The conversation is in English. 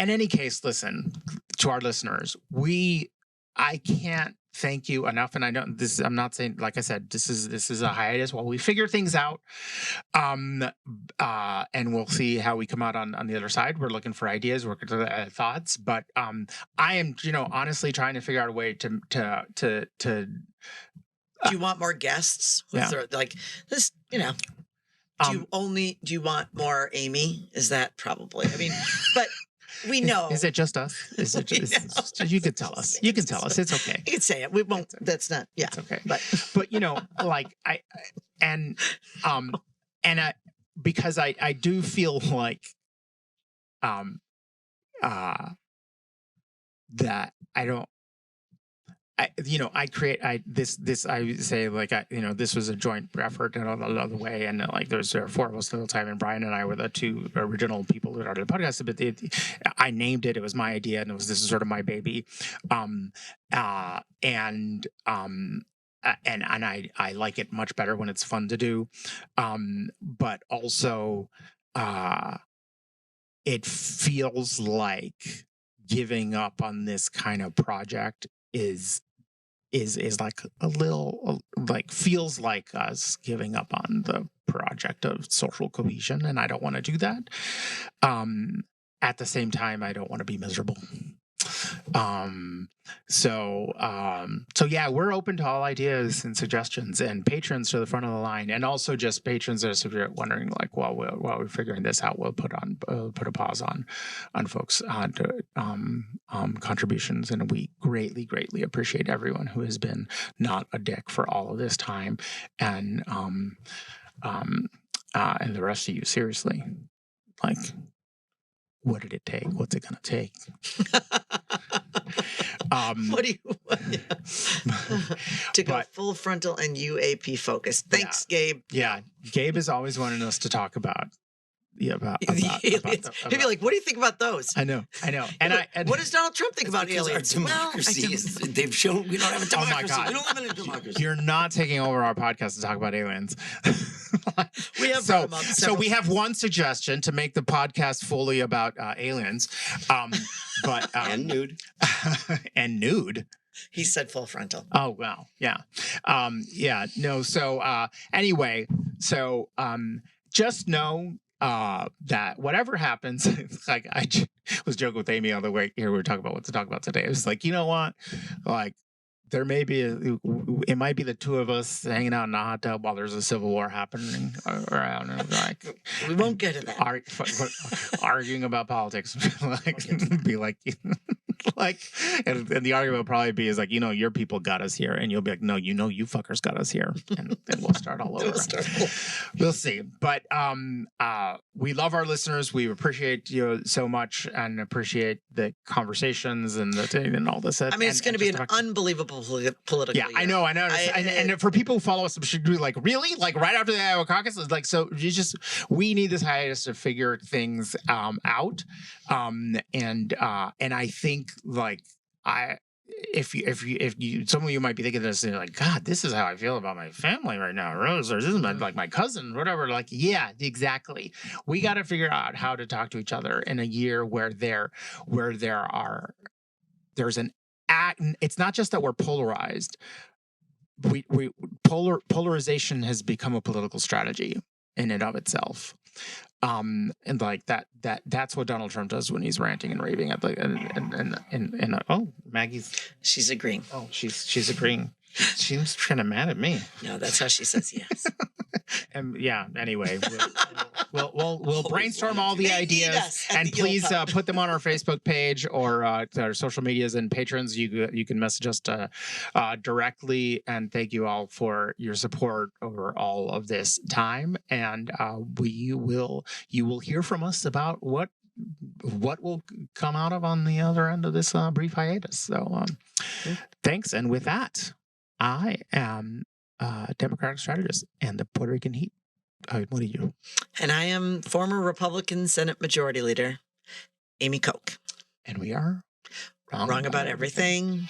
in any case, listen, to our listeners, I can't thank you enough. And I know this, I'm not saying, like I said, this is a hiatus while we figure things out. And we'll see how we come out on the other side. We're looking for ideas, working to thoughts, but I am, honestly trying to figure out a way to Do you want more guests? Yeah. Like this, do you want more Amy? Is that probably, but we know. Is it just us? Is it just, you could tell us. You can tell us. It's okay. You can say it. We won't. That's not. Yeah. It's okay. But like because I do feel like that I don't. I say like this was a joint effort in another way, and like there's 4 of us the whole time, and Brian and I were the 2 original people who started the podcast. But I named it; it was my idea, and this is sort of my baby. And I like it much better when it's fun to do, but also it feels like giving up on this kind of project is like a little like feels like us giving up on the project of social cohesion, and I don't want to do that. At the same time, I don't want to be miserable. So yeah, we're open to all ideas and suggestions, and patrons to the front of the line, and also just patrons that are wondering, like, while we're figuring this out, we'll put a pause on folks contributions, and we greatly appreciate everyone who has been not a dick for all of this time, and the rest of you, seriously, like, what did it take? What's it gonna take? What do you to go full frontal and UAP focus? Thanks, Gabe. Yeah, Gabe is always wanting us to talk about about aliens. He'd be like, "What do you think about those?" I know. And what does Donald Trump think about aliens? Our democracy they've shown we don't have a democracy. Oh my God. We don't live in a democracy. You're not taking over our podcast to talk about aliens. We have so we have one suggestion to make the podcast fully about aliens, but and nude. And nude. He said full frontal. Oh wow, yeah, no. So anyway, so just know that whatever happens, like I was joking with Amy on the way here, we were talking about what to talk about today. It was like, you know what, like there may be it might be the 2 of us hanging out in a hot tub while there's a civil war happening around, and like we won't get to that. Arguing about politics, like be like. Like, and the argument will probably be is like, your people got us here, and you'll be like, no, you fuckers got us here, and then we'll start all over. We'll see. But we love our listeners. We appreciate you so much, and appreciate the conversations and all this. It's going to be an unbelievable political. Yeah, year. I know. And for people who follow us, should be like, really, like right after the Iowa caucus, it's like, so we need this hiatus to figure things out, and I think. Like if you some of you might be thinking this, and you're like, God, this is how I feel about my family right now, Rose, or this is like my cousin, whatever. Like, yeah, exactly. We got to figure out how to talk to each other in a year where there's an act. It's not just that we're polarized. Polarization has become a political strategy in and of itself. And like that's what Donald Trump does when he's ranting and raving at she's agreeing. Oh, she's agreeing. She seems kind of mad at me. No, that's how she says yes. And yeah, anyway, we'll brainstorm all the ideas, and please put them on our Facebook page or our social medias, and patrons. You can message us directly. And thank you all for your support over all of this time. And you will hear from us about what will come out of on the other end of this brief hiatus. So thanks. And with that, I am Democratic strategist and the Puerto Rican Heat. What are you? And I am former Republican Senate Majority Leader, Amy Koch. And we are wrong about everything.